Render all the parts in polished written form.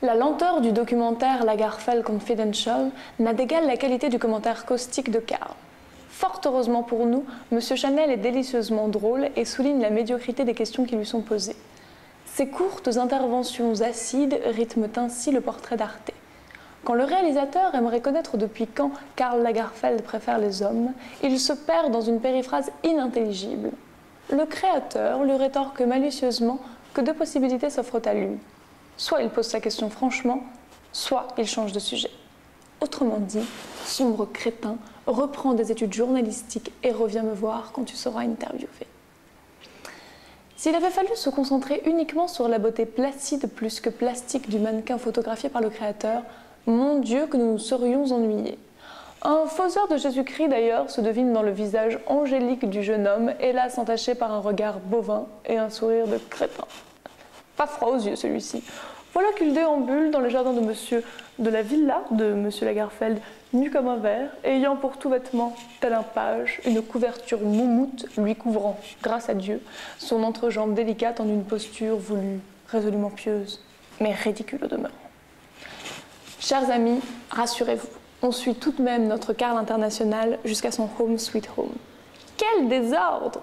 La lenteur du documentaire Lagerfeld Confidential n'a d'égal la qualité du commentaire caustique de Karl. Fort heureusement pour nous, M. Chanel est délicieusement drôle et souligne la médiocrité des questions qui lui sont posées. Ses courtes interventions acides rythment ainsi le portrait d'Arte. Quand le réalisateur aimerait connaître depuis quand Karl Lagerfeld préfère les hommes, il se perd dans une périphrase inintelligible. Le créateur lui rétorque malicieusement que deux possibilités s'offrent à lui. Soit il pose sa question franchement, soit il change de sujet. Autrement dit, sombre crétin, reprends des études journalistiques et reviens me voir quand tu seras interviewé. S'il avait fallu se concentrer uniquement sur la beauté placide plus que plastique du mannequin photographié par le créateur, mon Dieu que nous nous serions ennuyés. Un fauseur de Jésus-Christ d'ailleurs se devine dans le visage angélique du jeune homme, hélas entaché par un regard bovin et un sourire de crétin. Pas froid aux yeux celui-ci. Voilà qu'il déambule dans le jardin de la villa de M. Lagerfeld, nu comme un verre, ayant pour tout vêtement, tel un page, une couverture moumoute lui couvrant, grâce à Dieu, son entrejambe délicate en une posture voulue, résolument pieuse, mais ridicule au demeurant. Chers amis, rassurez-vous, on suit tout de même notre Karl international jusqu'à son Home Sweet Home. Quel désordre!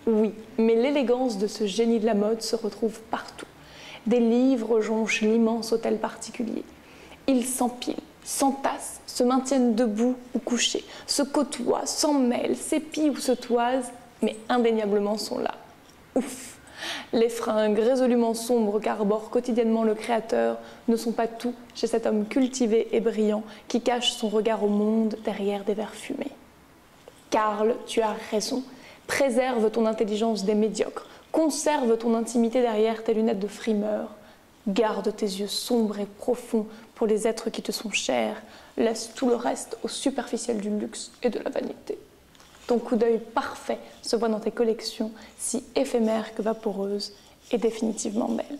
Oui, mais l'élégance de ce génie de la mode se retrouve partout. Des livres jonchent l'immense hôtel particulier. Ils s'empilent, s'entassent, se maintiennent debout ou couchés, se côtoient, s'en mêlent, s'épient ou se toisent, mais indéniablement sont là. Ouf! Les fringues résolument sombres qu'arbore quotidiennement le créateur ne sont pas tout chez cet homme cultivé et brillant qui cache son regard au monde derrière des verres fumés. Karl, tu as raison. Préserve ton intelligence des médiocres. Conserve ton intimité derrière tes lunettes de frimeur. Garde tes yeux sombres et profonds pour les êtres qui te sont chers. Laisse tout le reste au superficiel du luxe et de la vanité. Ton coup d'œil parfait se voit dans tes collections, si éphémères que vaporeuses et définitivement belles.